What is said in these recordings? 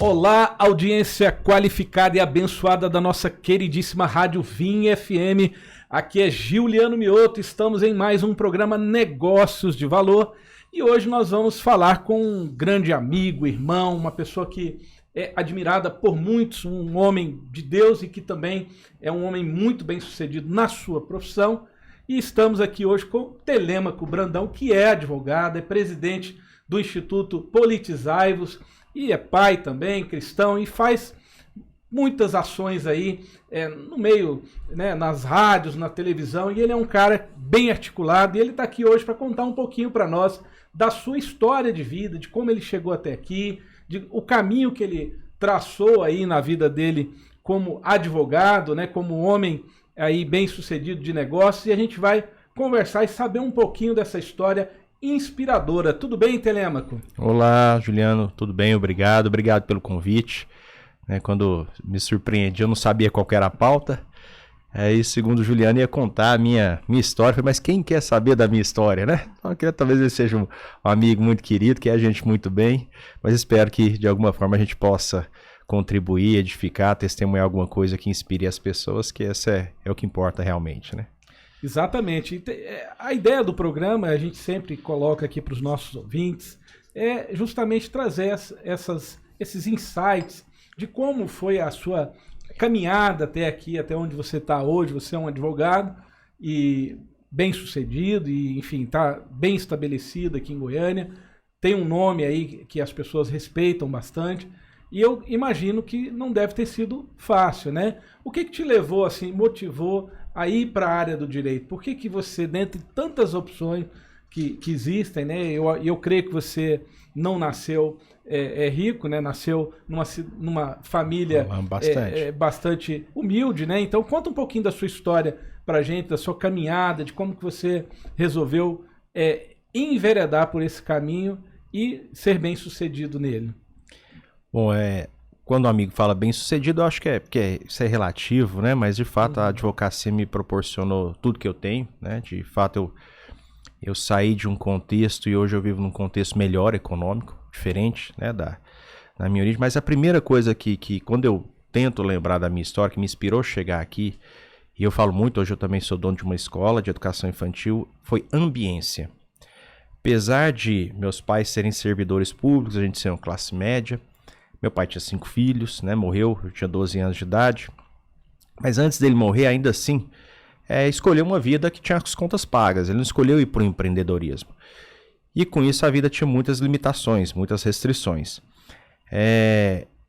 Olá, audiência qualificada e abençoada da nossa queridíssima Rádio Vim FM. Aqui é Giuliano Mioto, estamos em mais um programa Negócios de Valor e hoje nós vamos falar com um grande amigo, irmão, uma pessoa que é admirada por muitos, um homem de Deus e que também é um homem muito bem sucedido na sua profissão. E estamos aqui hoje com Telêmaco Brandão, que é advogado, é presidente do Instituto Politizai-vos, e é pai também, cristão, e faz muitas ações aí no meio, né, nas rádios, na televisão, e ele é um cara bem articulado, e ele está aqui hoje para contar um pouquinho para nós da sua história de vida, de como ele chegou até aqui, o caminho que ele traçou aí na vida dele como advogado, né, como homem aí bem sucedido de negócios, e a gente vai conversar e saber um pouquinho dessa história inspiradora. Tudo bem, Telêmaco? Olá, Juliano, tudo bem? Obrigado pelo convite. Quando me surpreendi, eu não sabia qual que era a pauta. Aí, segundo o Juliano, ia contar a minha história. Falei, mas quem quer saber da minha história, né? Então, talvez ele seja um amigo muito querido, que é a gente muito bem, mas espero que, de alguma forma, a gente possa contribuir, edificar, testemunhar alguma coisa que inspire as pessoas, que essa é o que importa realmente, né? Exatamente. A ideia do programa, a gente sempre coloca aqui para os nossos ouvintes, é justamente trazer esses insights de como foi a sua caminhada até aqui, até onde você está hoje. Você é um advogado e bem sucedido e, enfim, está bem estabelecido aqui em Goiânia. Tem um nome aí que as pessoas respeitam bastante. E eu imagino que não deve ter sido fácil, né? O que te levou, assim, motivou a ir para a área do direito? Por que você, dentre tantas opções que existem, né? Eu creio que você não nasceu rico, né? Nasceu numa família bastante humilde, né? Então conta um pouquinho da sua história para a gente, da sua caminhada, de como que você resolveu enveredar por esse caminho e ser bem sucedido nele. Bom, quando um amigo fala bem sucedido, eu acho que isso é relativo, né? Mas de fato a advocacia me proporcionou tudo que eu tenho, né? De fato eu saí de um contexto e hoje eu vivo num contexto melhor econômico, diferente, né, da minha origem. Mas a primeira coisa que quando eu tento lembrar da minha história, que me inspirou a chegar aqui, e eu falo muito, hoje eu também sou dono de uma escola de educação infantil, foi ambiência. Apesar de meus pais serem servidores públicos, a gente ser uma classe média, meu pai tinha 5 filhos, né? Morreu, eu tinha 12 anos de idade. Mas antes dele morrer, ainda assim, escolheu uma vida que tinha as contas pagas. Ele não escolheu ir para o empreendedorismo. E com isso a vida tinha muitas limitações, muitas restrições.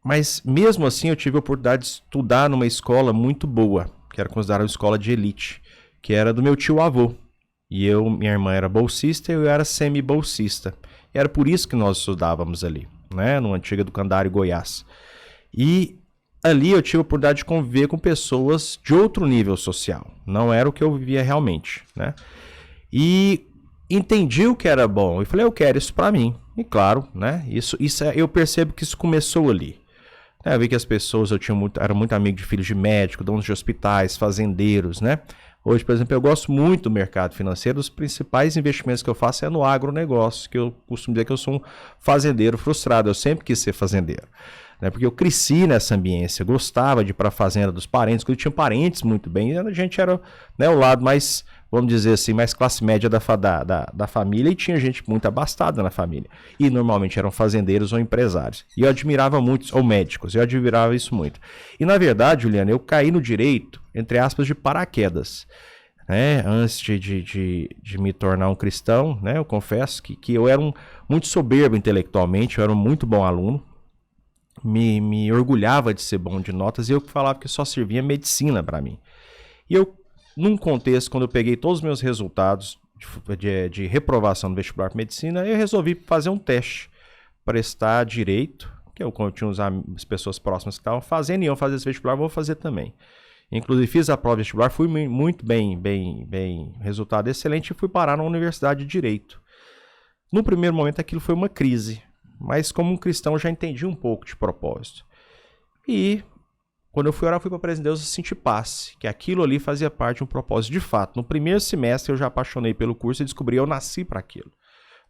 Mas mesmo assim eu tive a oportunidade de estudar numa escola muito boa, que era considerada uma escola de elite, que era do meu tio-avô. E minha irmã era bolsista e eu era semi-bolsista. E era por isso que nós estudávamos ali, né, no antigo Educandário Goiás. E ali eu tive a oportunidade de conviver com pessoas de outro nível social. Não era o que eu vivia realmente, né? E entendi o que era bom. E falei, eu quero isso para mim. E claro, né? Isso eu percebo que isso começou ali. Eu vi que as pessoas, era muito amigo de filhos de médico, donos de hospitais, fazendeiros, né? Hoje, por exemplo, eu gosto muito do mercado financeiro. Os principais investimentos que eu faço é no agronegócio, que eu costumo dizer que eu sou um fazendeiro frustrado. Eu sempre quis ser fazendeiro, né? Porque eu cresci nessa ambiência, gostava de ir para a fazenda dos parentes, porque eu tinha parentes muito bem. E a gente era, né, o lado mais, vamos dizer assim, mais classe média da família, e tinha gente muito abastada na família. E normalmente eram fazendeiros ou empresários. E eu admirava muito, ou médicos, eu admirava isso muito. E na verdade, Juliano, eu caí no direito, entre aspas, de paraquedas. Né? Antes de me tornar um cristão, né? Eu confesso que eu era muito soberbo intelectualmente, eu era um muito bom aluno. Me orgulhava de ser bom de notas e eu falava que só servia medicina para mim. E eu, num contexto, quando eu peguei todos os meus resultados de reprovação no vestibular para medicina, eu resolvi fazer um teste, prestar direito, que eu tinha as pessoas próximas que estavam fazendo e iam fazer esse vestibular, vou fazer também. Inclusive fiz a prova vestibular, fui muito bem, resultado excelente e fui parar na Universidade de Direito. No primeiro momento aquilo foi uma crise, mas como um cristão eu já entendi um pouco de propósito. E quando eu fui orar, eu fui para a presença de Deus e senti paz, que aquilo ali fazia parte de um propósito de fato. No primeiro semestre eu já apaixonei pelo curso e descobri que eu nasci para aquilo.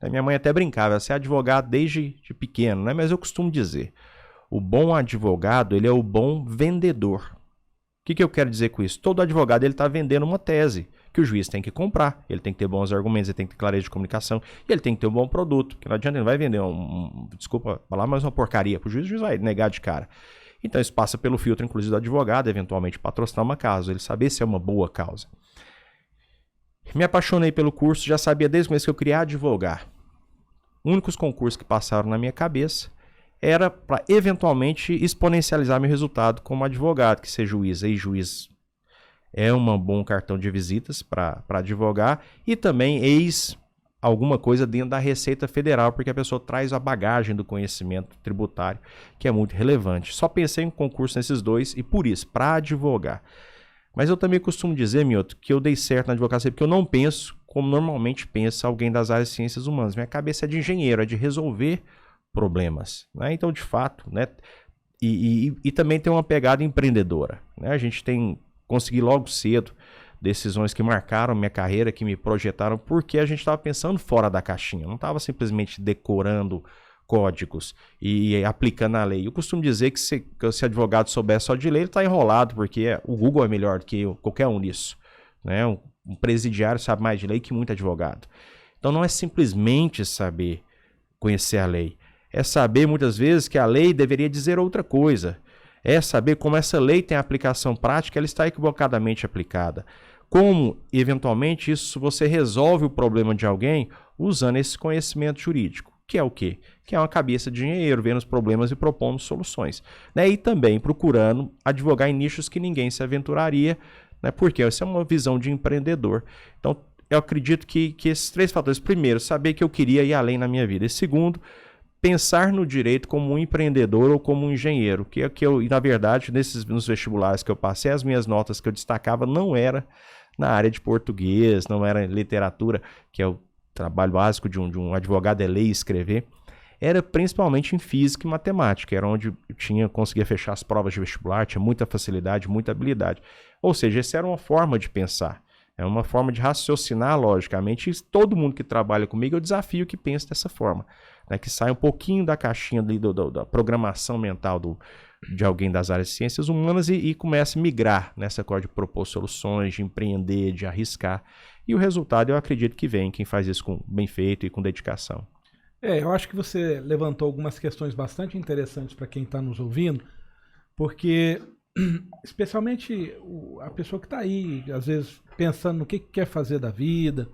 Minha mãe até brincava, você é advogado desde pequeno, né? Mas eu costumo dizer, o bom advogado, ele é o bom vendedor. O que eu quero dizer com isso? Todo advogado ele está vendendo uma tese que o juiz tem que comprar, ele tem que ter bons argumentos, ele tem que ter clareza de comunicação e ele tem que ter um bom produto, porque não adianta, ele não vai vender desculpa falar, mas uma porcaria para o juiz vai negar de cara. Então isso passa pelo filtro, inclusive, do advogado, eventualmente patrocinar uma causa, ele saber se é uma boa causa. Me apaixonei pelo curso, já sabia desde o começo que eu queria advogar. Únicos concursos que passaram na minha cabeça era para eventualmente exponencializar meu resultado como advogado, que ser juiz. Aí juiz é um bom cartão de visitas para advogar e também alguma coisa dentro da Receita Federal, porque a pessoa traz a bagagem do conhecimento tributário, que é muito relevante. Só pensei em concurso nesses dois e por isso, para advogar. Mas eu também costumo dizer, Mioto, que eu dei certo na advocacia porque eu não penso como normalmente pensa alguém das áreas de ciências humanas. Minha cabeça é de engenheiro, é de resolver problemas, né? Então, de fato, né? E também tem uma pegada empreendedora, né? A gente consegui logo cedo decisões que marcaram minha carreira, que me projetaram, porque a gente estava pensando fora da caixinha, não estava simplesmente decorando códigos e aplicando a lei. Eu costumo dizer que se advogado souber só de lei, ele está enrolado, porque o Google é melhor do que qualquer um nisso, né? Um presidiário sabe mais de lei que muito advogado. Então não é simplesmente saber conhecer a lei, é saber muitas vezes que a lei deveria dizer outra coisa, é saber como essa lei tem aplicação prática, ela está equivocadamente aplicada. Como, eventualmente, você resolve o problema de alguém usando esse conhecimento jurídico, que é o quê? Que é uma cabeça de engenheiro, vendo os problemas e propondo soluções, né? E também procurando advogar em nichos que ninguém se aventuraria, né? Porque essa é uma visão de empreendedor. Então, eu acredito que esses três fatores, primeiro, saber que eu queria ir além na minha vida, e segundo, pensar no direito como um empreendedor ou como um engenheiro, que eu, na verdade, nos vestibulares que eu passei, as minhas notas que eu destacava não era na área de português, não era literatura, que é o trabalho básico de um advogado, é ler e escrever, era principalmente em física e matemática, era onde eu conseguia fechar as provas de vestibular, tinha muita facilidade, muita habilidade. Ou seja, essa era uma forma de pensar, é uma forma de raciocinar logicamente, e todo mundo que trabalha comigo eu desafio que pense dessa forma, né, que saia um pouquinho da caixinha da programação mental de alguém das áreas de ciências humanas e comece a migrar nessa coisa de propor soluções, de empreender, de arriscar. E o resultado eu acredito que vem quem faz isso bem feito e com dedicação. Eu acho que você levantou algumas questões bastante interessantes para quem está nos ouvindo, porque especialmente a pessoa que está aí, às vezes, pensando no que quer fazer da vida,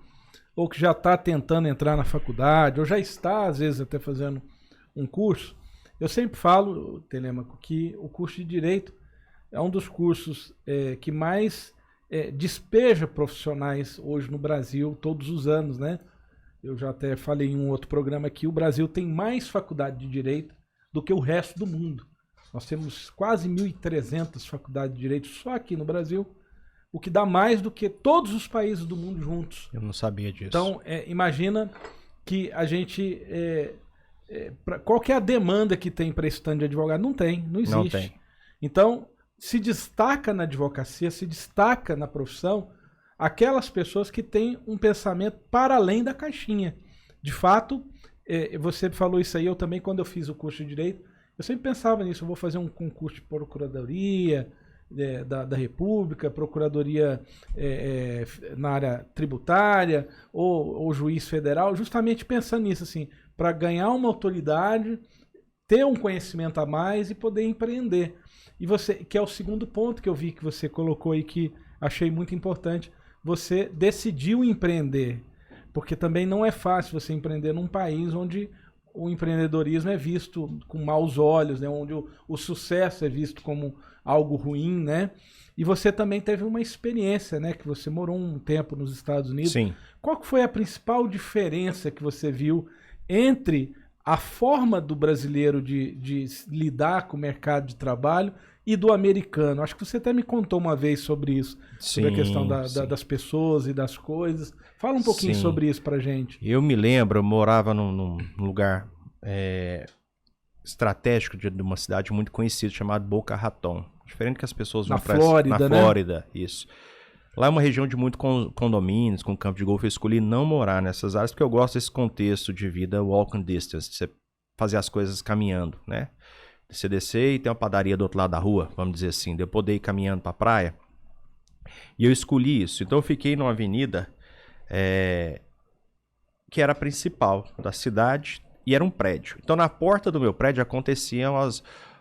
ou que já está tentando entrar na faculdade, ou já está, às vezes, até fazendo um curso. Eu sempre falo, Telêmaco, que o curso de Direito é um dos cursos que mais despeja profissionais hoje no Brasil, todos os anos, né? Eu já até falei em um outro programa que o Brasil tem mais faculdade de Direito do que o resto do mundo. Nós temos quase 1.300 faculdades de Direito só aqui no Brasil, o que dá mais do que todos os países do mundo juntos. Eu não sabia disso. Então, imagina que a gente... qual que é a demanda que tem para esse tanto de advogado? Não tem, não existe. Não tem. Então, se destaca na advocacia, se destaca na profissão, aquelas pessoas que têm um pensamento para além da caixinha. De fato, você falou isso aí, eu também, quando eu fiz o curso de Direito, eu sempre pensava nisso, eu vou fazer um concurso de procuradoria da República, procuradoria na área tributária, ou juiz federal, justamente pensando nisso, assim, para ganhar uma autoridade, ter um conhecimento a mais e poder empreender. E você, que é o segundo ponto que eu vi que você colocou aí, que achei muito importante, você decidiu empreender, porque também não é fácil você empreender num país onde o empreendedorismo é visto com maus olhos, né? Onde o sucesso é visto como algo ruim, né? E você também teve uma experiência, né? Que você morou um tempo nos Estados Unidos. Sim. Qual que foi a principal diferença que você viu entre a forma do brasileiro de lidar com o mercado de trabalho e do americano? Acho que você até me contou uma vez sobre isso, sobre a questão das pessoas e das coisas. Fala um pouquinho sobre isso pra gente. Eu me lembro, eu morava num lugar estratégico de uma cidade muito conhecida chamada Boca Raton. Diferente que as pessoas vão na Flórida, na Flórida, isso. Lá é uma região de muito condomínios, com campo de golfe. Eu escolhi não morar nessas áreas porque eu gosto desse contexto de vida walking distance, de você fazer as coisas caminhando, né? Você descer e tem uma padaria do outro lado da rua, vamos dizer assim, de eu poder ir caminhando para a praia. E eu escolhi isso. Então eu fiquei numa avenida que era a principal da cidade e era um prédio. Então na porta do meu prédio aconteciam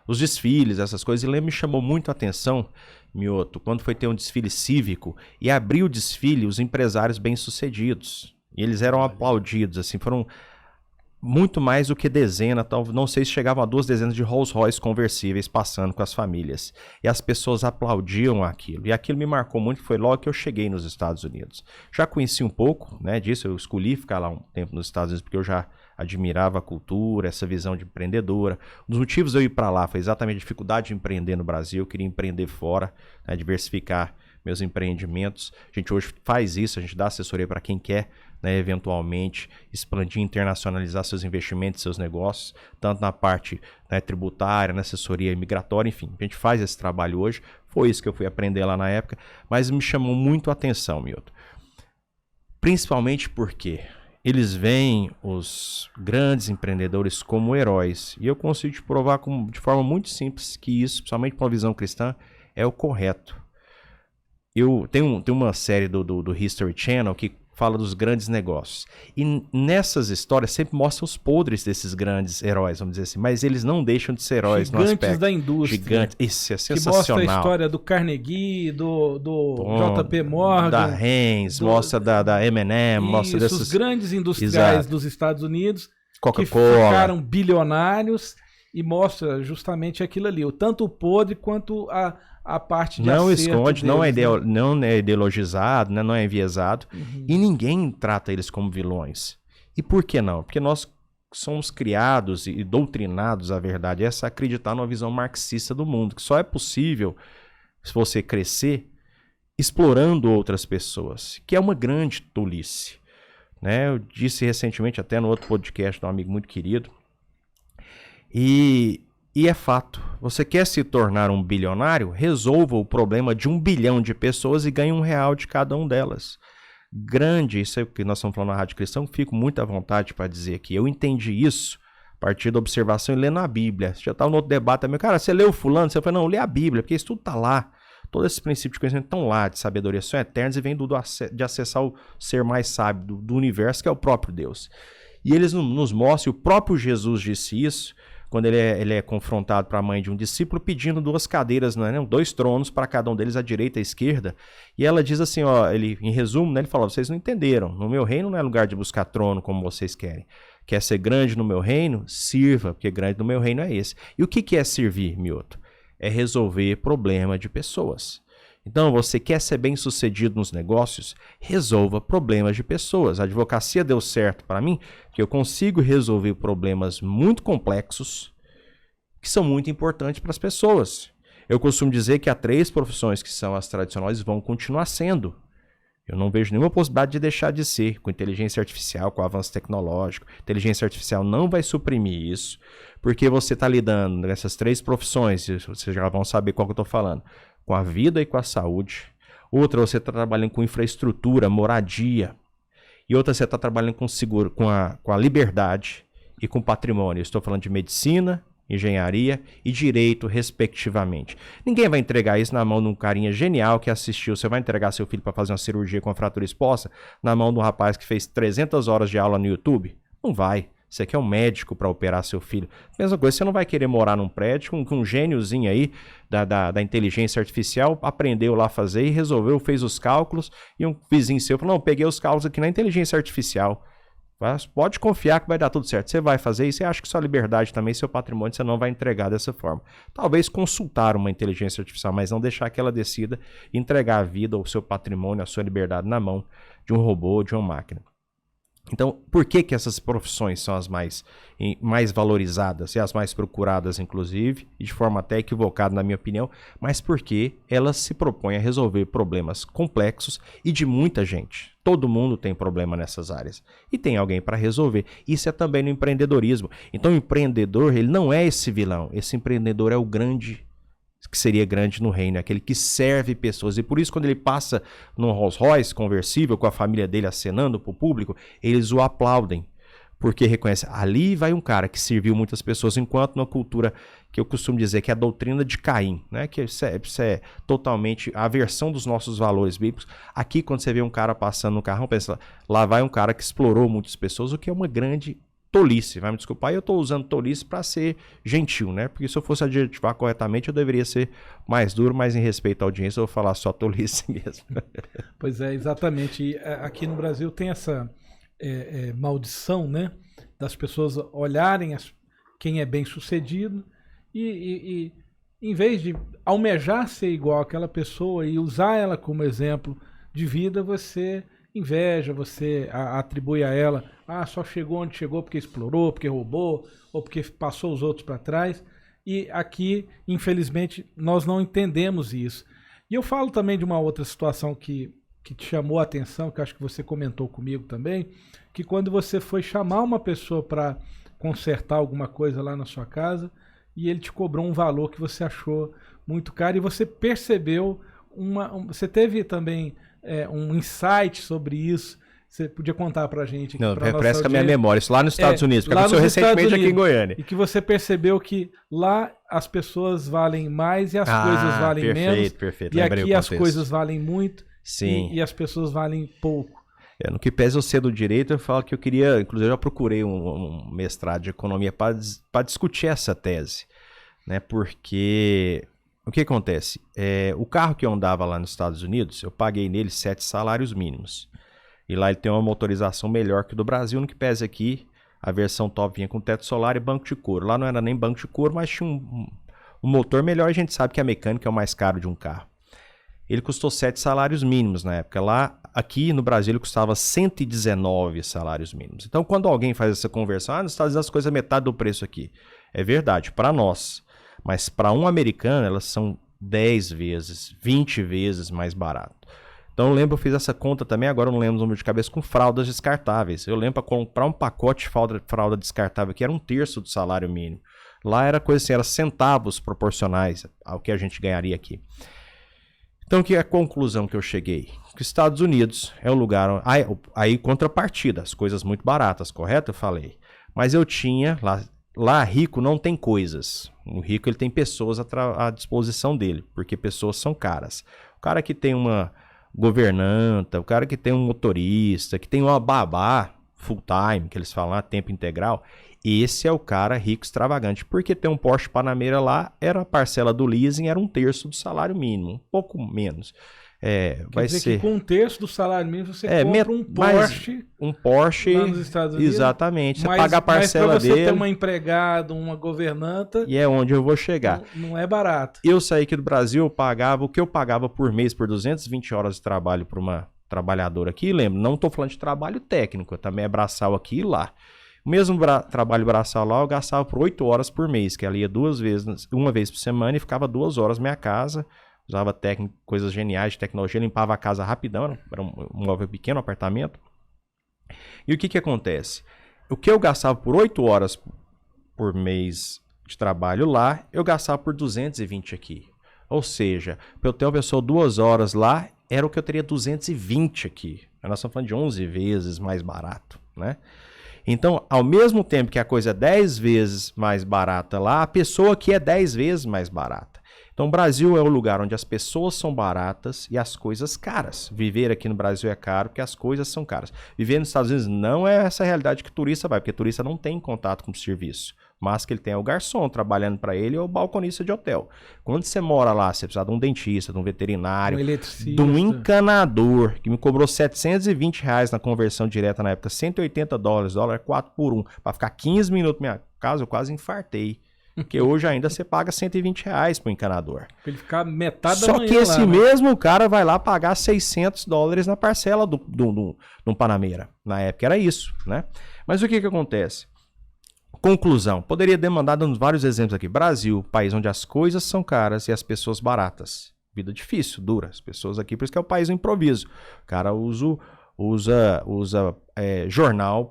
os desfiles, essas coisas. E me chamou muito a atenção, Mioto, quando foi ter um desfile cívico e abriu o desfile os empresários bem-sucedidos. E eles eram aplaudidos, assim, foram muito mais do que não sei se chegavam a 2 dezenas de Rolls Royce conversíveis passando com as famílias. E as pessoas aplaudiam aquilo. E aquilo me marcou muito, foi logo que eu cheguei nos Estados Unidos. Já conheci um pouco, né, disso, eu escolhi ficar lá um tempo nos Estados Unidos porque eu já admirava a cultura, essa visão de empreendedora. Um dos motivos de eu ir para lá foi exatamente a dificuldade de empreender no Brasil. Eu queria empreender fora, né, diversificar meus empreendimentos. A gente hoje faz isso, a gente dá assessoria para quem quer, né, eventualmente expandir, internacionalizar seus investimentos, seus negócios, tanto na parte, né, tributária, na assessoria migratória, enfim. A gente faz esse trabalho hoje. Foi isso que eu fui aprender lá na época, mas me chamou muito a atenção, Milton. Principalmente porque eles veem os grandes empreendedores como heróis. E eu consigo te provar de forma muito simples que isso, principalmente para uma visão cristã, é o correto. Tem uma série do History Channel que fala dos grandes negócios. E nessas histórias sempre mostram os podres desses grandes heróis, vamos dizer assim. Mas eles não deixam de ser heróis no aspecto. Gigantes da indústria. Gigantes. Isso é sensacional. Que mostra a história do Carnegie, do JP Morgan. Da Heinz, mostra da M&M, mostra desses... os grandes industriais dos Estados Unidos. Coca-Cola. Que ficaram bilionários e mostra justamente aquilo ali. Tanto o podre quanto a parte de não acerto esconde, deles, não é ideologizado, né? Não é enviesado. Uhum. E ninguém trata eles como vilões. E por que não? Porque nós somos criados e doutrinados, a verdade, é acreditar numa visão marxista do mundo, que só é possível se você crescer explorando outras pessoas, que é uma grande tolice. Né? Eu disse recentemente, até no outro podcast de um amigo muito querido, e é fato, você quer se tornar um bilionário? Resolva o problema de 1 bilhão de pessoas e ganhe R$1 de cada um delas. Grande, isso é o que nós estamos falando na Rádio Cristã, fico muito à vontade para dizer que eu entendi isso a partir da observação e lendo a Bíblia. Você já estava no outro debate também, cara, você leu fulano? Você falou, não, lê a Bíblia, porque isso tudo está lá. Todos esses princípios de conhecimento estão lá, de sabedoria, são eternos e vêm de acessar o ser mais sábio do universo, que é o próprio Deus. E eles nos mostram, e o próprio Jesus disse isso, quando ele é confrontado para a mãe de um discípulo pedindo 2 cadeiras, né, 2 tronos para cada um deles, à direita e à esquerda. E ela diz assim, ó, em resumo, né, ele fala, vocês não entenderam, no meu reino não é lugar de buscar trono como vocês querem. Quer ser grande no meu reino? Sirva, porque grande no meu reino é esse. E o que é servir, Mioto? É resolver problema de pessoas. Então, você quer ser bem-sucedido nos negócios? Resolva problemas de pessoas. A advocacia deu certo para mim, que eu consigo resolver problemas muito complexos que são muito importantes para as pessoas. Eu costumo dizer que há 3 profissões que são as tradicionais vão continuar sendo. Eu não vejo nenhuma possibilidade de deixar de ser, com inteligência artificial, com avanço tecnológico. Inteligência artificial não vai suprimir isso, porque você está lidando nessas 3 profissões, vocês já vão saber qual que eu estou falando, com a vida e com a saúde. Outra, você está trabalhando com infraestrutura, moradia. E outra, você está trabalhando com seguro, com a liberdade e com patrimônio. Eu estou falando de medicina, engenharia e direito, respectivamente. Ninguém vai entregar isso na mão de um carinha genial que assistiu. Você vai entregar seu filho para fazer uma cirurgia com a fratura exposta na mão de um rapaz que fez 300 horas de aula no YouTube? Não vai. Você quer um médico para operar seu filho. Mesma coisa, você não vai querer morar num prédio com um gêniozinho aí da inteligência artificial, aprendeu lá a fazer e resolveu, fez os cálculos, e um vizinho seu falou, não, peguei os cálculos aqui na inteligência artificial. Mas pode confiar que vai dar tudo certo. Você vai fazer isso e acha que sua liberdade também, seu patrimônio, você não vai entregar dessa forma. Talvez consultar uma inteligência artificial, mas não deixar que ela decida entregar a vida, o seu patrimônio, a sua liberdade na mão de um robô ou de uma máquina. Então, por que que essas profissões são as mais valorizadas e as mais procuradas, inclusive, e de forma até equivocada, na minha opinião, mas porque elas se propõem a resolver problemas complexos e de muita gente. Todo mundo tem problema nessas áreas e tem alguém para resolver. Isso é também no empreendedorismo. Então, o empreendedor, ele não é esse vilão. Esse empreendedor é o grande, que seria grande no reino, aquele que serve pessoas. E por isso, quando ele passa num Rolls Royce conversível com a família dele acenando para o público, eles o aplaudem, porque reconhecem, ali vai um cara que serviu muitas pessoas, enquanto na cultura que eu costumo dizer que é a doutrina de Caim, né? Que isso é totalmente a versão dos nossos valores bíblicos. Aqui, quando você vê um cara passando no carrão, pensa, lá vai um cara que explorou muitas pessoas, o que é uma grande tolice, vai me desculpar, eu estou usando tolice para ser gentil, né? Porque se eu fosse adjetivar corretamente, eu deveria ser mais duro, mas em respeito à audiência, eu vou falar só tolice mesmo. Pois é, exatamente. E aqui no Brasil tem essa maldição, né? Das pessoas olharem quem é bem sucedido e em vez de almejar ser igual àquela pessoa e usar ela como exemplo de vida, você inveja, você atribui a ela, só chegou onde chegou porque explorou, porque roubou, ou porque passou os outros para trás. E aqui, infelizmente, nós não entendemos isso. E eu falo também de uma outra situação que te chamou a atenção, que acho que você comentou comigo também, que quando você foi chamar uma pessoa para consertar alguma coisa lá na sua casa, e ele te cobrou um valor que você achou muito caro, e você percebeu você teve também um insight sobre isso. Você podia contar pra gente? Não, refresca a minha memória. Isso lá nos Estados Unidos, porque aconteceu recentemente aqui em Goiânia. E que você percebeu que lá as pessoas valem mais e as coisas valem menos. Perfeito. E aqui as coisas valem muito. Sim. E as pessoas valem pouco. No que pese eu ser do direito, eu falo que eu queria, inclusive eu já procurei um mestrado de economia para discutir essa tese, né? Porque o que acontece? O carro que eu andava lá nos Estados Unidos, eu paguei nele 7 salários mínimos. E lá ele tem uma motorização melhor que o do Brasil, no que pese aqui, a versão top vinha com teto solar e banco de couro. Lá não era nem banco de couro, mas tinha um motor melhor. A gente sabe que a mecânica é o mais caro de um carro. Ele custou 7 salários mínimos na época. Lá, aqui no Brasil, ele custava 119 salários mínimos. Então, quando alguém faz essa conversão, nos Estados Unidos as coisas é metade do preço aqui. É verdade, para nós. Mas para um americano, elas são 10 vezes, 20 vezes mais barato. Então eu lembro, eu fiz essa conta também, agora eu não lembro o número de cabeça, com fraldas descartáveis. Eu lembro para comprar um pacote de fralda descartável, que era 1/3 do salário mínimo. Lá era coisa assim, era centavos proporcionais ao que a gente ganharia aqui. Então, que é a conclusão que eu cheguei? Que os Estados Unidos é um lugar... Aí, contrapartida, as coisas muito baratas, correto? Eu falei. Mas eu tinha... Lá rico não tem coisas. O rico ele tem pessoas à disposição dele, porque pessoas são caras. O cara que tem uma governanta, o cara que tem um motorista, que tem uma babá full time, que eles falam a tempo integral, esse é o cara rico extravagante, porque tem um Porsche Panamera lá, era a parcela do leasing, era 1/3 do salário mínimo, um pouco menos. Quer dizer que com 1/3 do salário mínimo você compra um Porsche lá nos Estados Unidos. Exatamente, você paga a parcela mas pra você dele. Ter uma empregada, uma governanta. E é onde eu vou chegar. Não é barato. Eu saí aqui do Brasil, eu pagava o que eu pagava por mês por 220 horas de trabalho para uma trabalhadora aqui. Lembra, não estou falando de trabalho técnico, também é braçal aqui e lá. O mesmo trabalho braçal lá eu gastava por 8 horas por mês, que ela ia uma vez por semana e ficava 2 horas na minha casa. Usava coisas geniais de tecnologia, limpava a casa rapidão, era um móvel pequeno, um apartamento. E o que acontece? O que eu gastava por 8 horas por mês de trabalho lá, eu gastava por 220 aqui. Ou seja, para eu ter uma pessoa 2 horas lá, era o que eu teria 220 aqui. Nós estamos falando de 11 vezes mais barato, né? Então, ao mesmo tempo que a coisa é 10 vezes mais barata lá, a pessoa aqui é 10 vezes mais barata. Então, o Brasil é o lugar onde as pessoas são baratas e as coisas caras. Viver aqui no Brasil é caro porque as coisas são caras. Viver nos Estados Unidos não é essa realidade que o turista vai, porque o turista não tem contato com o serviço. Mas que ele tem é o garçom trabalhando para ele ou o balconista de hotel. Quando você mora lá, você precisa de um dentista, de um veterinário, de um encanador, que me cobrou R$720 na conversão direta na época, $180, dólar 4 por 1, para ficar 15 minutos na minha casa, eu quase infartei. Porque hoje ainda você paga R$120 pro encanador. Pra ele ficar metade da Só manhã que esse lá, né? mesmo cara vai lá pagar $600 na parcela do Panamera. Na época era isso, né? Mas o que acontece? Conclusão. Poderia demandar, dando vários exemplos aqui. Brasil, país onde as coisas são caras e as pessoas baratas. Vida difícil, dura. As pessoas aqui, por isso que é o país do improviso. O cara usa jornal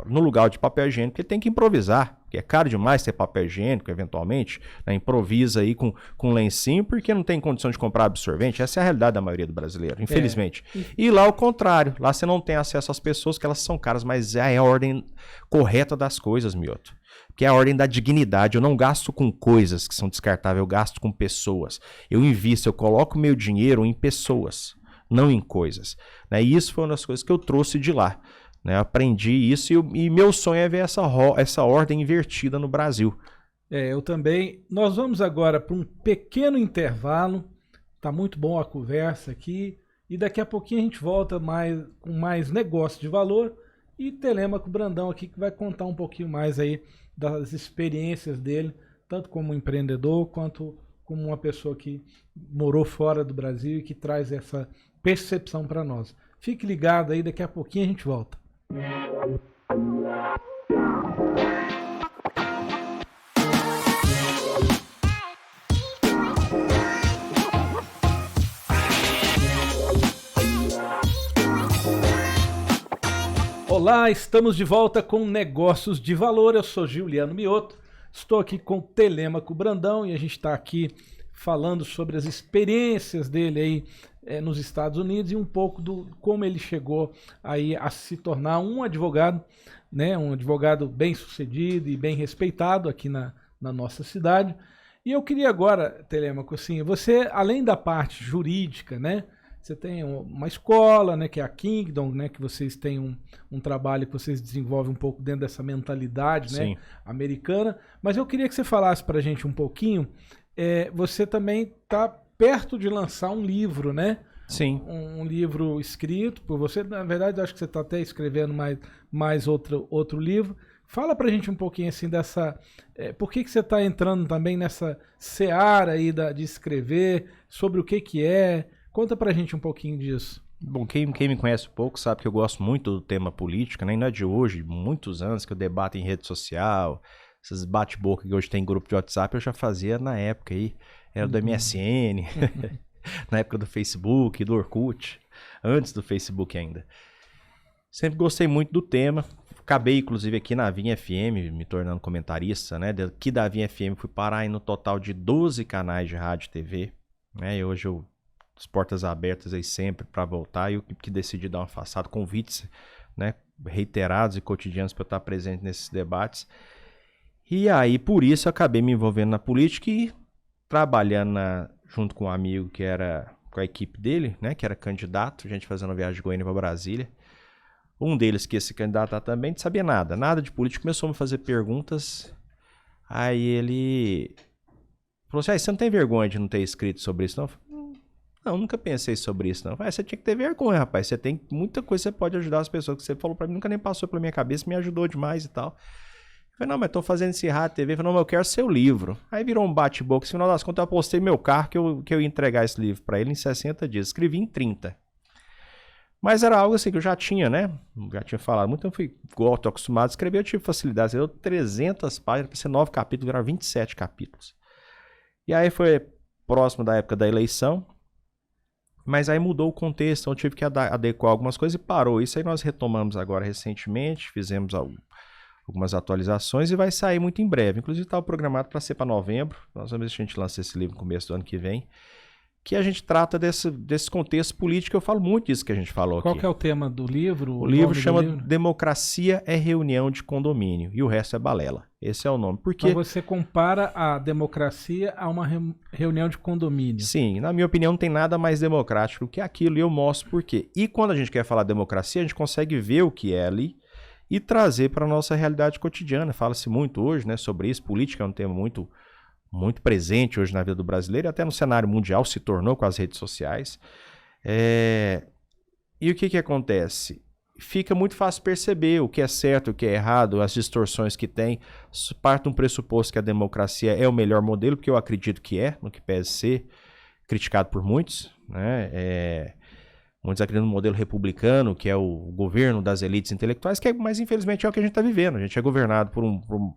no lugar de papel higiênico, ele tem que improvisar. Porque é caro demais ter papel higiênico, eventualmente. Né? Improvisa aí com lencinho, porque não tem condição de comprar absorvente. Essa é a realidade da maioria do brasileiro, infelizmente. E lá o contrário. Lá você não tem acesso às pessoas, que elas são caras, mas é a ordem correta das coisas, Mioto. Que é a ordem da dignidade. Eu não gasto com coisas que são descartáveis, eu gasto com pessoas. Eu invisto, eu coloco meu dinheiro em pessoas, não em coisas. Né? E isso foi uma das coisas que eu trouxe de lá. Né? Eu aprendi isso e meu sonho é ver essa ordem invertida no Brasil. Eu também. Nós vamos agora para um pequeno intervalo. Tá muito bom a conversa aqui. E daqui a pouquinho a gente volta com mais negócio de valor. E Telêmaco Brandão aqui, que vai contar um pouquinho mais aí das experiências dele, tanto como empreendedor, quanto como uma pessoa que morou fora do Brasil e que traz essa percepção para nós. Fique ligado aí, daqui a pouquinho a gente volta. Olá, estamos de volta com Negócios de Valor. Eu sou Giuliano Mioto, estou aqui com o Telêmaco Brandão e a gente está aqui falando sobre as experiências dele aí nos Estados Unidos e um pouco do como ele chegou aí a se tornar um advogado, né, um advogado bem sucedido e bem respeitado aqui na nossa cidade. E eu queria agora, Telêmaco, assim, você, além da parte jurídica, né, você tem uma escola, né, que é a Kingdom, né, que vocês têm um trabalho que vocês desenvolvem um pouco dentro dessa mentalidade, né, americana. Mas eu queria que você falasse para a gente um pouquinho. Você também está perto de lançar um livro, né? Sim. Um livro escrito por você. Na verdade, acho que você está até escrevendo mais outro livro. Fala pra gente um pouquinho assim dessa... por que você está entrando também nessa seara aí de escrever, sobre o que é... Conta pra gente um pouquinho disso. Bom, quem me conhece um pouco sabe que eu gosto muito do tema política, né? E não é de hoje, muitos anos que eu debato em rede social, esses bate-boca que hoje tem em grupo de WhatsApp, eu já fazia na época aí, era do MSN, na época do Facebook, do Orkut, antes do Facebook ainda. Sempre gostei muito do tema, acabei inclusive aqui na Vinha FM, me tornando comentarista, né? Daqui da Vinha FM fui parar aí no total de 12 canais de rádio e TV, né? E hoje eu as portas abertas aí sempre para voltar, e eu que decidi dar uma afastada, convites, né, reiterados e cotidianos para eu estar presente nesses debates. E aí, por isso, eu acabei me envolvendo na política e trabalhando junto com um amigo que era com a equipe dele, né, que era candidato, a gente fazendo uma viagem de Goiânia para Brasília. Um deles, que ia se candidatar também, não sabia nada de política, começou a me fazer perguntas. Aí ele falou assim, você não tem vergonha de não ter escrito sobre isso, não? Não, nunca pensei sobre isso, não. Você tinha que ter vergonha, rapaz. Você tem muita coisa que você pode ajudar as pessoas. Que você falou pra mim, nunca nem passou pela minha cabeça, me ajudou demais e tal. Eu falei, não, mas tô fazendo esse rádio TV. Eu falei, não, mas eu quero seu livro. Aí virou um bate-boca. No final das contas, eu apostei meu carro que eu ia entregar esse livro pra ele em 60 dias. Escrevi em 30. Mas era algo assim que eu já tinha, né? Já tinha falado muito. Então, igual eu tô acostumado a escrever, eu tive facilidade. Eu 300 páginas, pra ser 9 capítulos, viraram 27 capítulos. E aí foi próximo da época da eleição. Mas aí mudou o contexto, então eu tive que adequar algumas coisas e parou. Isso aí nós retomamos agora recentemente, fizemos algumas atualizações e vai sair muito em breve. Inclusive estava programado para ser para novembro. Nós vamos ver se a gente lança esse livro no começo do ano que vem. Que a gente trata desse contexto político. Eu falo muito disso que a gente falou aqui. Qual que é o tema do livro? O livro chama Democracia é Reunião de Condomínio. E o resto é balela. Esse é o nome. Porque então você compara a democracia a uma reunião de condomínio. Sim, na minha opinião não tem nada mais democrático que aquilo e eu mostro por quê. E quando a gente quer falar democracia, a gente consegue ver o que é ali e trazer para a nossa realidade cotidiana. Fala-se muito hoje, né, sobre isso. Política é um tema muito presente hoje na vida do brasileiro, e até no cenário mundial se tornou com as redes sociais. E o que acontece? fica muito fácil perceber o que é certo, o que é errado, as distorções que tem. Parte de um pressuposto que a democracia é o melhor modelo, porque eu acredito que é, no que pese ser criticado por muitos, né? Muitos acreditam no modelo republicano, que é o governo das elites intelectuais, mas infelizmente é o que a gente está vivendo. A gente é governado por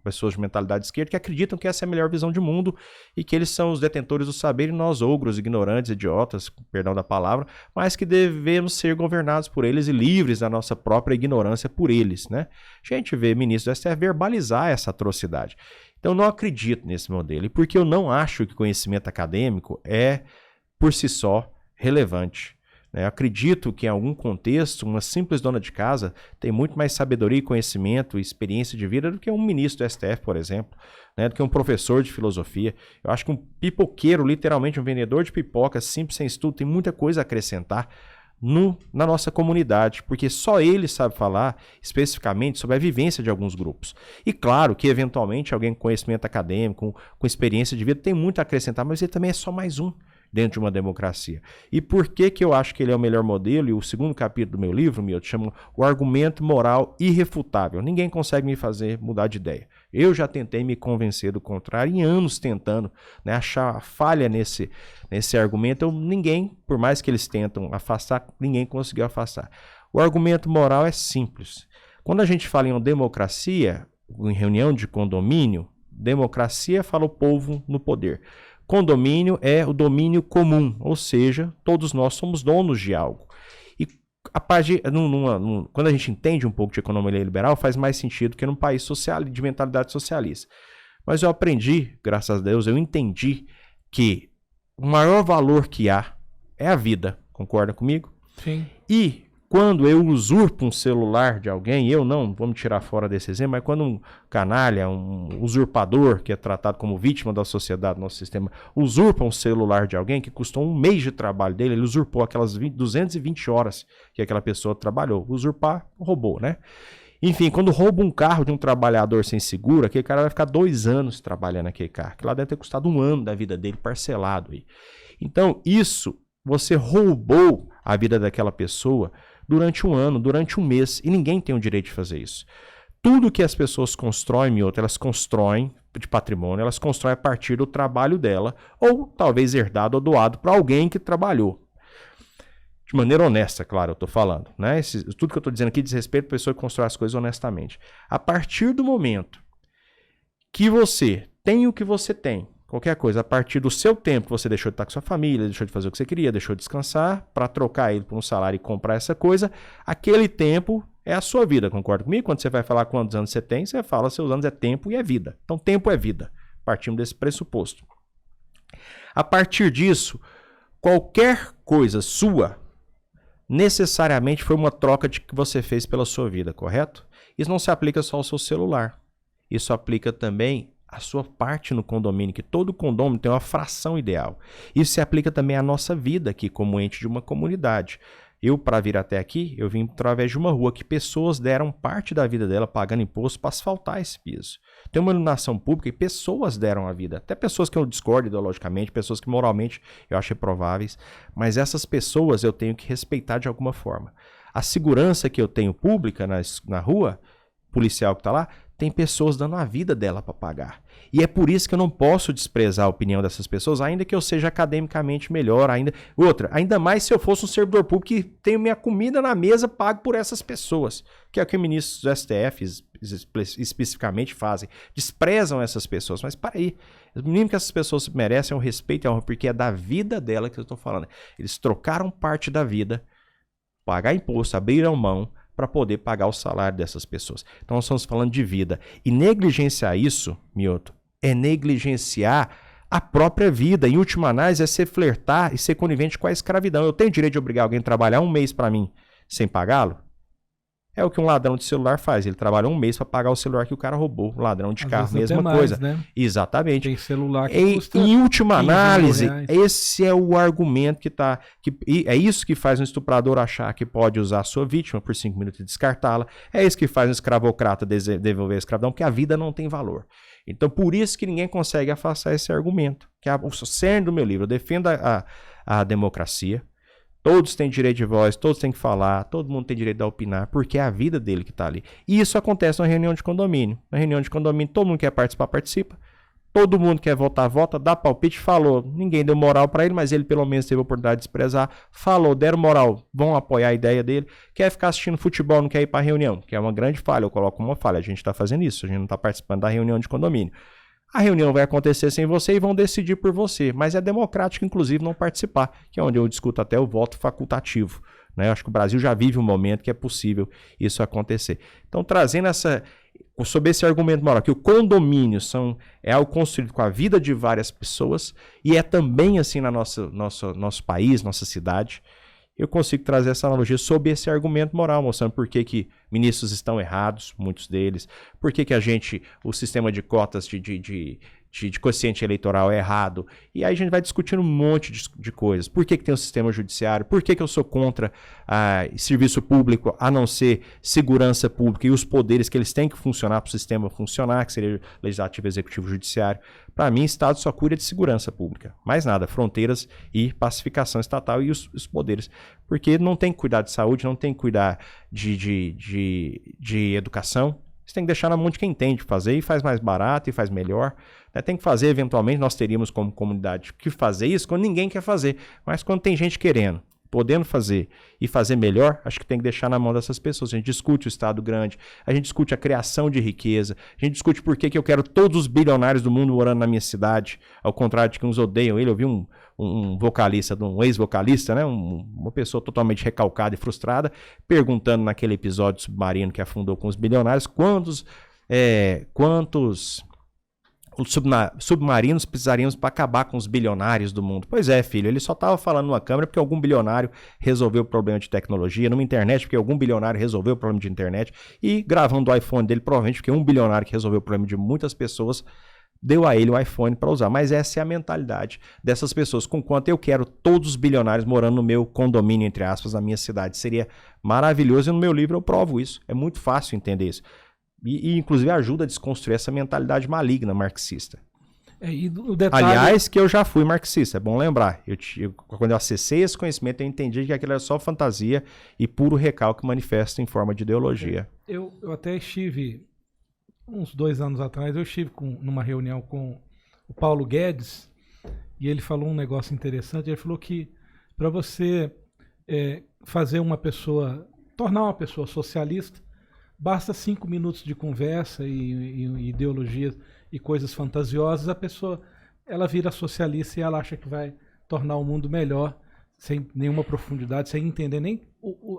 pessoas de mentalidade esquerda que acreditam que essa é a melhor visão de mundo e que eles são os detentores do saber e nós, ogros, ignorantes, idiotas, perdão da palavra, mas que devemos ser governados por eles e livres da nossa própria ignorância por eles, né? A gente vê ministros do STF verbalizar essa atrocidade. Então eu não acredito nesse modelo. E porque eu não acho que conhecimento acadêmico é, por si só, relevante. Eu acredito que em algum contexto, uma simples dona de casa tem muito mais sabedoria, conhecimento e experiência de vida do que um ministro do STF, por exemplo, né? Do que um professor de filosofia. Eu acho que um pipoqueiro, literalmente um vendedor de pipoca, simples, sem estudo, tem muita coisa a acrescentar na nossa comunidade, porque só ele sabe falar especificamente sobre a vivência de alguns grupos. E claro que, eventualmente, alguém com conhecimento acadêmico, com experiência de vida, tem muito a acrescentar, mas ele também é só mais um dentro de uma democracia. E por que eu acho que ele é o melhor modelo? E o segundo capítulo do meu livro, chama O Argumento Moral Irrefutável. Ninguém consegue me fazer mudar de ideia. Eu já tentei me convencer do contrário, em anos tentando, né, achar falha nesse argumento. Ninguém, por mais que eles tentam afastar, ninguém conseguiu afastar. O argumento moral é simples. Quando a gente fala em uma democracia, em reunião de condomínio, democracia fala o povo no poder. Condomínio é o domínio comum, ou seja, todos nós somos donos de algo. E quando a gente entende um pouco de economia liberal, faz mais sentido que num país de mentalidade socialista. Mas eu aprendi, graças a Deus, eu entendi que o maior valor que há é a vida. Concorda comigo? Sim. E quando eu usurpo um celular de alguém, eu não, vamos tirar fora desse exemplo, mas quando um canalha, um usurpador, que é tratado como vítima da sociedade, nosso sistema, usurpa um celular de alguém que custou um mês de trabalho dele, ele usurpou aquelas 220 horas que aquela pessoa trabalhou. Usurpar, roubou, né? Enfim, quando rouba um carro de um trabalhador sem seguro, aquele cara vai ficar 2 anos trabalhando naquele carro, que lá deve ter custado 1 ano da vida dele parcelado aí. Então, você roubou a vida daquela pessoa durante 1 ano, durante 1 mês, e ninguém tem o direito de fazer isso. Tudo que as pessoas constroem, elas constroem de patrimônio, elas constroem a partir do trabalho dela, ou talvez herdado ou doado para alguém que trabalhou. De maneira honesta, claro, eu estou falando, né? Tudo que eu estou dizendo aqui diz respeito à pessoa que constrói as coisas honestamente. A partir do momento que você tem o que você tem, qualquer coisa, a partir do seu tempo, você deixou de estar com sua família, deixou de fazer o que você queria, deixou de descansar, para trocar ele por um salário e comprar essa coisa, aquele tempo é a sua vida, concorda comigo? Quando você vai falar quantos anos você tem, você fala seus anos é tempo e é vida. Então, tempo é vida. Partimos desse pressuposto. A partir disso, qualquer coisa sua, necessariamente foi uma troca que você fez pela sua vida, correto? Isso não se aplica só ao seu celular. Isso aplica também a sua parte no condomínio, que todo condomínio tem uma fração ideal. Isso se aplica também à nossa vida aqui, como ente de uma comunidade. Eu, para vir até aqui, eu vim através de uma rua que pessoas deram parte da vida dela pagando imposto para asfaltar esse piso. Tem uma iluminação pública e pessoas deram a vida. Até pessoas que eu discordo ideologicamente, pessoas que moralmente eu acho reprováveis. Mas essas pessoas eu tenho que respeitar de alguma forma. A segurança que eu tenho pública na rua, policial que está lá, tem pessoas dando a vida dela para pagar. E é por isso que eu não posso desprezar a opinião dessas pessoas, ainda que eu seja academicamente melhor. Ainda mais se eu fosse um servidor público que tenho minha comida na mesa pago por essas pessoas, que é o que ministros do STF especificamente fazem. Desprezam essas pessoas. Mas para aí, o mínimo que essas pessoas merecem é o respeito e a honra, porque é da vida dela que eu estou falando. Eles trocaram parte da vida, pagar imposto, abriram mão, para poder pagar o salário dessas pessoas. Então nós estamos falando de vida. E negligenciar isso, Mioto, é negligenciar a própria vida. Em última análise, é ser flertar e ser conivente com a escravidão. Eu tenho direito de obrigar alguém a trabalhar 1 mês para mim sem pagá-lo? É o que um ladrão de celular faz. Ele trabalha 1 mês para pagar o celular que o cara roubou. Um ladrão de carro, mesma coisa. Né? Exatamente. Tem celular que custa em última análise, esse é o argumento é isso que faz um estuprador achar que pode usar a sua vítima por 5 minutos e descartá-la. É isso que faz um escravocrata devolver a escravidão, porque a vida não tem valor. Então, por isso que ninguém consegue afastar esse argumento. Que é o cerne do meu livro. Eu defendo a democracia. Todos têm direito de voz, todos têm que falar, todo mundo tem direito de opinar, porque é a vida dele que está ali. E isso acontece na reunião de condomínio. Na reunião de condomínio, todo mundo quer participar, participa. Todo mundo quer votar, vota, dá palpite, falou. Ninguém deu moral para ele, mas ele pelo menos teve a oportunidade de expressar. Falou, deram moral, vão apoiar a ideia dele. Quer ficar assistindo futebol, não quer ir para a reunião, que é uma grande falha. Eu coloco uma falha, a gente está fazendo isso, a gente não está participando da reunião de condomínio. A reunião vai acontecer sem você e vão decidir por você, mas é democrático, inclusive, não participar, que é onde eu discuto até o voto facultativo. Né? Eu acho que o Brasil já vive um momento que é possível isso acontecer. Então, trazendo sob esse argumento moral, que o condomínio é algo construído com a vida de várias pessoas e é também assim no nosso país, nossa cidade, eu consigo trazer essa analogia sob esse argumento moral, mostrando por que ministros estão errados, muitos deles, por que o sistema de cotas de quociente eleitoral é errado, e aí a gente vai discutindo um monte de coisas. Por que tem o sistema judiciário? Por que eu sou contra serviço público, a não ser segurança pública e os poderes que eles têm que funcionar para o sistema funcionar, que seria legislativo, executivo, judiciário? Para mim, Estado só cuida de segurança pública, mais nada, fronteiras e pacificação estatal e os poderes, porque não tem que cuidar de saúde, não tem que cuidar de educação. Você tem que deixar na mão de quem tem de fazer e faz mais barato e faz melhor. Né? Tem que fazer, eventualmente, nós teríamos como comunidade que fazer isso quando ninguém quer fazer. Mas quando tem gente querendo, podendo fazer e fazer melhor, acho que tem que deixar na mão dessas pessoas. A gente discute o Estado grande, a gente discute a criação de riqueza, a gente discute por que eu quero todos os bilionários do mundo morando na minha cidade, ao contrário de que uns odeiam ele. Eu vi um vocalista, um ex-vocalista, né? Uma pessoa totalmente recalcada e frustrada, perguntando naquele episódio Submarino que afundou com os bilionários, quantos submarinos precisaríamos para acabar com os bilionários do mundo. Pois é, filho, ele só estava falando numa câmera porque algum bilionário resolveu o problema de tecnologia, numa internet porque algum bilionário resolveu o problema de internet, e gravando o iPhone dele, provavelmente porque um bilionário que resolveu o problema de muitas pessoas deu a ele o iPhone para usar. Mas essa é a mentalidade dessas pessoas. Com quanto eu quero todos os bilionários morando no meu condomínio, entre aspas, na minha cidade. Seria maravilhoso, e no meu livro eu provo isso. É muito fácil entender isso. E inclusive ajuda a desconstruir essa mentalidade maligna marxista. E o detalhe... Aliás, que eu já fui marxista, é bom lembrar. Quando eu acessei esse conhecimento, eu entendi que aquilo era só fantasia e puro recalque manifesto em forma de ideologia. Eu até estive, uns 2 anos atrás, numa reunião com o Paulo Guedes, e ele falou um negócio interessante. Ele falou que para você tornar uma pessoa socialista, basta 5 minutos de conversa e ideologias e coisas fantasiosas, a pessoa ela vira socialista e ela acha que vai tornar o mundo melhor, sem nenhuma profundidade, sem entender nem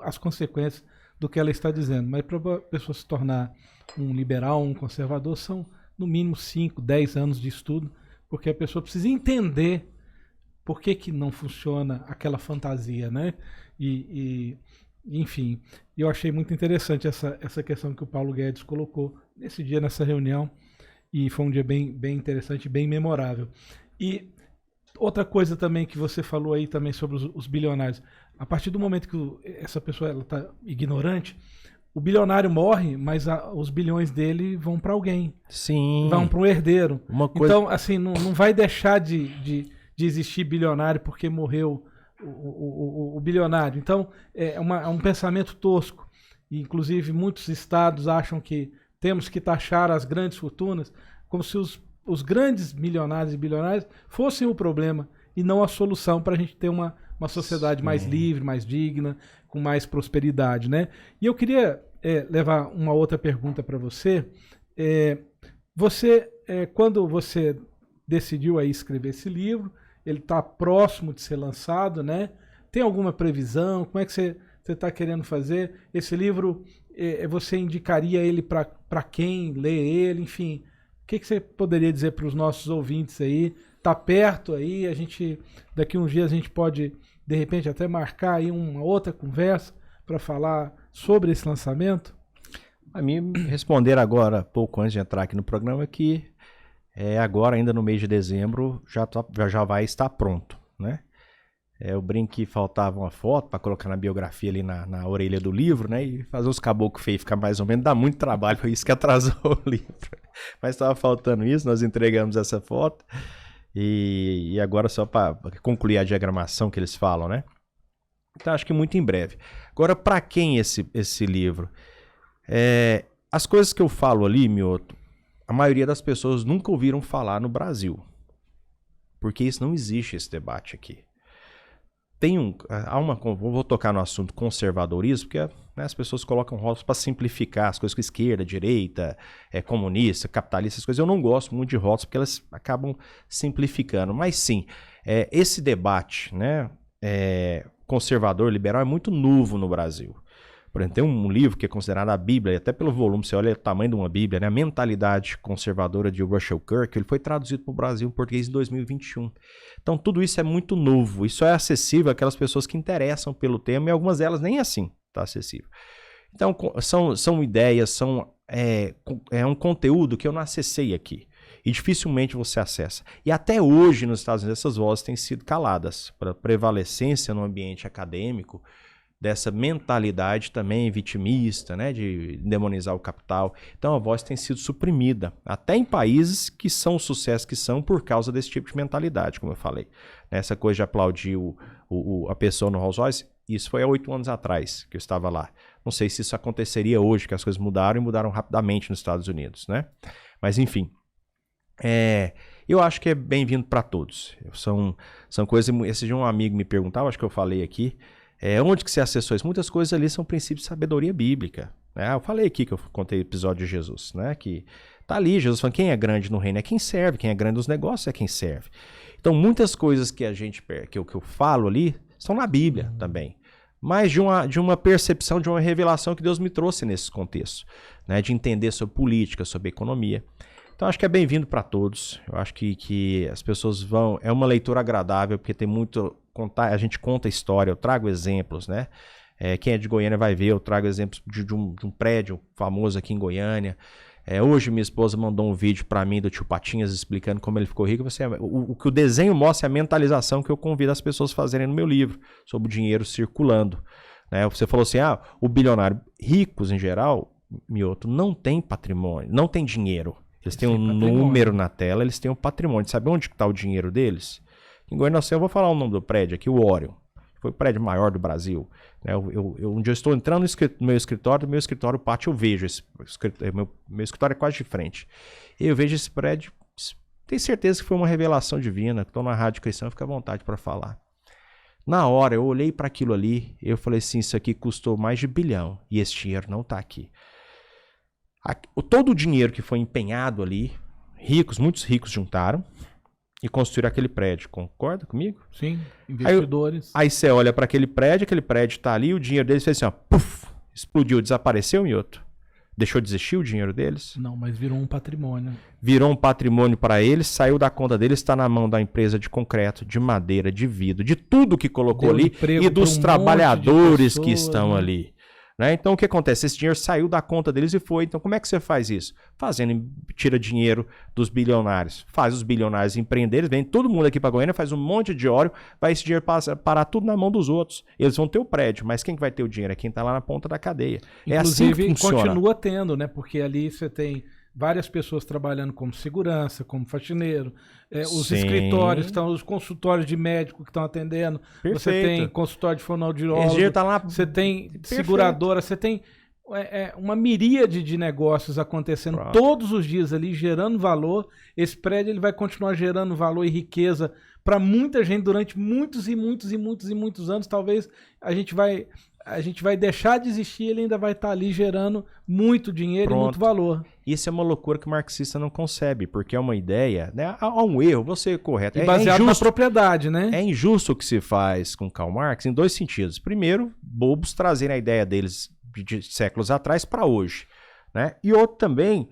as consequências do que ela está dizendo. Mas para a pessoa se tornar um liberal, um conservador, são no mínimo 5, 10 anos de estudo, porque a pessoa precisa entender por que não funciona aquela fantasia, né? Enfim, eu achei muito interessante essa questão que o Paulo Guedes colocou nesse dia, nessa reunião, e foi um dia bem interessante, bem memorável. E outra coisa também que você falou aí também sobre os bilionários, a partir do momento que essa pessoa está ignorante, o bilionário morre, mas os bilhões dele vão para alguém. Sim. Vão para um herdeiro. Então, assim, não vai deixar de existir bilionário porque morreu o bilionário. Então, é um pensamento tosco. E, inclusive, muitos estados acham que temos que taxar as grandes fortunas como se os grandes milionários e bilionários fossem o problema e não a solução para a gente ter uma sociedade mais livre, mais digna, com mais prosperidade, né? E eu queria levar uma outra pergunta para você. Quando você decidiu aí escrever esse livro, ele está próximo de ser lançado, né? Tem alguma previsão? Como é que você está querendo fazer? Esse livro, você indicaria ele para quem lê ele? Enfim, o que você poderia dizer para os nossos ouvintes aí? Está perto aí, daqui uns dias a gente pode, de repente, até marcar aí uma outra conversa para falar sobre esse lançamento? A mim responder agora, pouco antes de entrar aqui no programa, que agora, ainda no mês de dezembro, já vai estar pronto, né? Eu brinco que faltava uma foto para colocar na biografia ali na orelha do livro, né? E fazer os caboclos feios ficar mais ou menos, dá muito trabalho, foi isso que atrasou o livro. Mas estava faltando isso, nós entregamos essa foto. E agora só para concluir a diagramação que eles falam, né? Então, acho que muito em breve. Agora, para quem esse livro? As coisas que eu falo ali, Mioto, a maioria das pessoas nunca ouviram falar no Brasil. Porque isso não existe, esse debate aqui. Vou tocar no assunto conservadorismo, porque as pessoas colocam rótulos para simplificar as coisas com esquerda, direita, comunista, capitalista, essas coisas. Eu não gosto muito de rótulos porque elas acabam simplificando. Mas sim, esse debate, né, conservador, liberal, é muito novo no Brasil. Por exemplo, tem um livro que é considerado a Bíblia, até pelo volume, você olha o tamanho de uma Bíblia, né? A Mentalidade Conservadora de Russell Kirk, ele foi traduzido para o Brasil em português em 2021. Então, tudo isso é muito novo, isso é acessível àquelas pessoas que interessam pelo tema, e algumas delas nem assim está acessível. Então, são ideias, é um conteúdo que eu não acessei aqui, e dificilmente você acessa. E até hoje, nos Estados Unidos, essas vozes têm sido caladas, para prevalecência no ambiente acadêmico, dessa mentalidade também vitimista, né, de demonizar o capital. Então a voz tem sido suprimida, até em países que são o sucesso que são por causa desse tipo de mentalidade, como eu falei. Essa coisa de aplaudir a pessoa no Rolls Royce, isso foi há 8 anos atrás que eu estava lá. Não sei se isso aconteceria hoje, que as coisas mudaram e mudaram rapidamente nos Estados Unidos, né? Mas enfim, eu acho que é bem-vindo para todos. São coisas, esse dia um amigo me perguntava, acho que eu falei aqui, onde que você acessou isso? Muitas coisas ali são princípios de sabedoria bíblica. Né? Eu falei aqui que eu contei o episódio de Jesus, né? Que tá ali, Jesus falando, quem é grande no reino é quem serve, quem é grande nos negócios é quem serve. Então, muitas coisas que eu falo ali estão na Bíblia também. Mas de uma percepção, de uma revelação que Deus me trouxe nesse contexto, né? De entender sobre política, sobre economia. Então, acho que é bem-vindo para todos. Eu acho que as pessoas vão... É uma leitura agradável, porque tem muito... a gente conta história, eu trago exemplos, né? Quem é de Goiânia vai ver, eu trago exemplos de um prédio famoso aqui em Goiânia. Hoje minha esposa mandou um vídeo para mim do tio Patinhas explicando como ele ficou rico. O que o desenho mostra é a mentalização que eu convido as pessoas a fazerem no meu livro, sobre o dinheiro circulando. Né? Você falou assim, o bilionário, ricos em geral, Mioto, não tem patrimônio, não tem dinheiro. Eles têm um número na tela, eles têm um patrimônio. Sabe onde está o dinheiro deles? Em Goiânia, eu vou falar o nome do prédio aqui, o Orion. Foi o prédio maior do Brasil. Um dia eu estou entrando no meu escritório, o pátio, eu vejo meu escritório é quase de frente. Eu vejo esse prédio, tenho certeza que foi uma revelação divina. Estou na Rádio Cristã, fica à vontade para falar. Na hora, eu olhei para aquilo ali, eu falei assim, isso aqui custou mais de 1 bilhão e esse dinheiro não está aqui. Todo o dinheiro que foi empenhado ali, muitos ricos juntaram e construíram aquele prédio. Concorda comigo? Sim, investidores. Aí você olha para aquele prédio está ali, o dinheiro deles fez assim, puf, explodiu, desapareceu, Mioto. Deixou de existir o dinheiro deles? Não, mas virou um patrimônio. Virou um patrimônio para eles, saiu da conta deles, está na mão da empresa de concreto, de madeira, de vidro, de tudo que colocou ali e dos trabalhadores que estão ali. Né? Então, o que acontece? Esse dinheiro saiu da conta deles e foi. Então, como é que você faz isso? Tira dinheiro dos bilionários. Faz os bilionários empreenderem, vem todo mundo aqui para Goiânia, faz um monte de óleo, vai esse dinheiro parar tudo na mão dos outros. Eles vão ter o prédio, mas quem que vai ter o dinheiro? É quem está lá na ponta da cadeia. Inclusive, é assim que funciona. Continua tendo, né? Porque ali você tem várias pessoas trabalhando como segurança, como faxineiro, os escritórios, os consultórios de médico que estão atendendo, Perfeito. Você tem consultório de fonoaudiólogo, tá lá... você tem seguradora, você tem uma miríade de negócios acontecendo todos os dias ali, gerando valor. Esse prédio ele vai continuar gerando valor e riqueza para muita gente durante muitos e muitos e muitos e muitos anos. Talvez a gente vai deixar de existir, ele ainda vai estar ali gerando muito dinheiro e muito valor. Isso é uma loucura que o marxista não concebe, porque é uma ideia, né? Há um erro, vou ser correto. E baseado na propriedade, né? É injusto o que se faz com Karl Marx em 2 sentidos. Primeiro, bobos trazerem a ideia deles de séculos atrás para hoje, né? E outro também,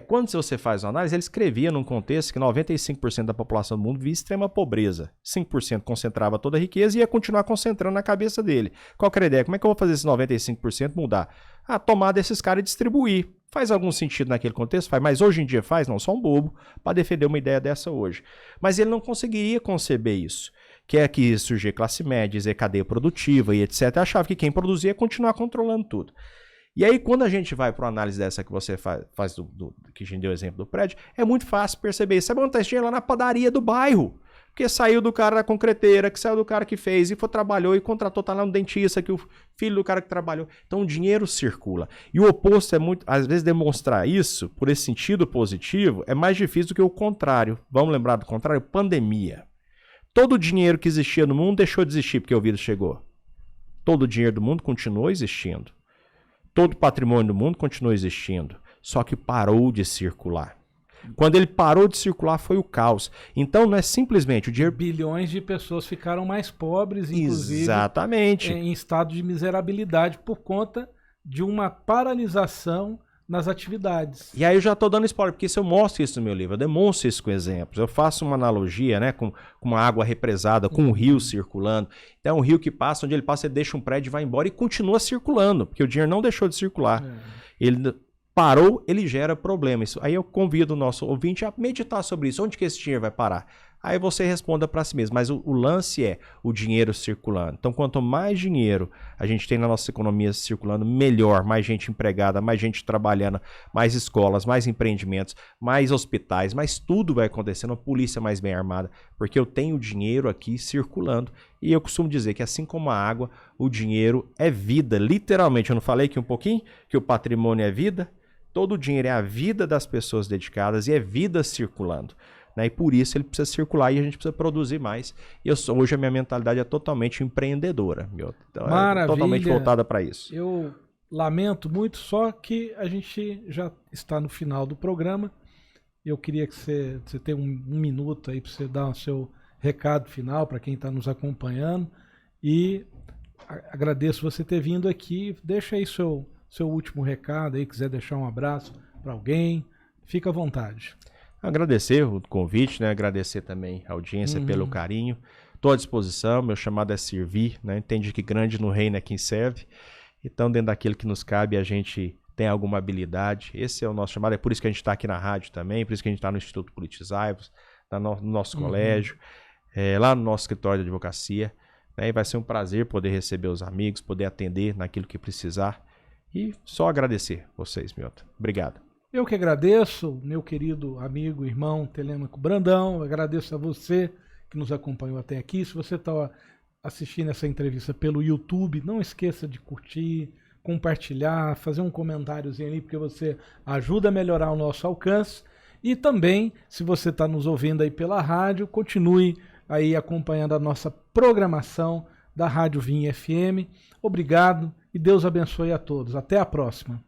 quando você faz uma análise, ele escrevia num contexto que 95% da população do mundo via extrema pobreza. 5% concentrava toda a riqueza e ia continuar concentrando na cabeça dele. Qual que era a ideia? Como é que eu vou fazer esses 95% mudar? Tomar desses caras e distribuir. Faz algum sentido naquele contexto? Faz, mas hoje em dia faz? Não, só um bobo para defender uma ideia dessa hoje. Mas ele não conseguiria conceber isso. Que é que surgir classe média, cadeia produtiva e etc. Eu achava que quem produzia ia continuar controlando tudo. E aí, quando a gente vai para uma análise dessa que você faz que a gente deu o exemplo do prédio, é muito fácil perceber. Sabe onde está esse dinheiro? Lá na padaria do bairro. Porque saiu do cara da concreteira, que saiu do cara que fez, e foi, trabalhou e contratou, tá lá no dentista, que o filho do cara que trabalhou. Então o dinheiro circula. E o oposto é muito, às vezes demonstrar isso, por esse sentido positivo, é mais difícil do que o contrário. Vamos lembrar do contrário? Pandemia. Todo o dinheiro que existia no mundo deixou de existir porque o vírus chegou. Todo o dinheiro do mundo continuou existindo. Todo o patrimônio do mundo continuou existindo. Só que parou de circular. Quando ele parou de circular foi o caos. Então não é simplesmente o dinheiro... Bilhões de pessoas ficaram mais pobres, inclusive. Exatamente. Em estado de miserabilidade por conta de uma paralisação nas atividades. E aí eu já estou dando spoiler, porque se eu mostro isso no meu livro, eu demonstro isso com exemplos. Eu faço uma analogia, né, com uma água represada, com um rio circulando. Então é um rio que passa, onde ele passa, ele deixa um prédio e vai embora e continua circulando, porque o dinheiro não deixou de circular. Ele... parou, ele gera problema. Isso, aí eu convido o nosso ouvinte a meditar sobre isso. Onde que esse dinheiro vai parar? Aí você responda para si mesmo. Mas o lance é o dinheiro circulando. Então, quanto mais dinheiro a gente tem na nossa economia circulando, melhor. Mais gente empregada, mais gente trabalhando, mais escolas, mais empreendimentos, mais hospitais, mais tudo vai acontecendo. A polícia mais bem armada. Porque eu tenho dinheiro aqui circulando. E eu costumo dizer que assim como a água, o dinheiro é vida. Literalmente, eu não falei aqui um pouquinho que o patrimônio é vida? Todo o dinheiro é a vida das pessoas dedicadas e é vida circulando. Né? E por isso ele precisa circular e a gente precisa produzir mais. E hoje a minha mentalidade é totalmente empreendedora. Então, maravilha. É totalmente voltada para isso. Eu lamento muito, só que a gente já está no final do programa. Eu queria que você tenha um minuto aí para você dar o seu recado final para quem está nos acompanhando. E agradeço você ter vindo aqui. Deixa aí seu último recado aí, quiser deixar um abraço para alguém, fica à vontade. Agradecer o convite, né? Agradecer também a audiência pelo carinho. Estou à disposição, meu chamado é servir, né? Entende que grande no reino é quem serve. Então, dentro daquilo que nos cabe, a gente tem alguma habilidade. Esse é o nosso chamado, é por isso que a gente está aqui na rádio também, por isso que a gente está no Instituto Politizaivos, no nosso colégio, lá no nosso escritório de advocacia. Né? E vai ser um prazer poder receber os amigos, poder atender naquilo que precisar. E só agradecer vocês, Mioto. Obrigado. Eu que agradeço, meu querido amigo, irmão Telêmaco Brandão. Agradeço a você que nos acompanhou até aqui. Se você está assistindo essa entrevista pelo YouTube, não esqueça de curtir, compartilhar, fazer um comentáriozinho ali, porque você ajuda a melhorar o nosso alcance. E também, se você está nos ouvindo aí pela rádio, continue aí acompanhando a nossa programação da Rádio Vinha FM. Obrigado e Deus abençoe a todos. Até a próxima.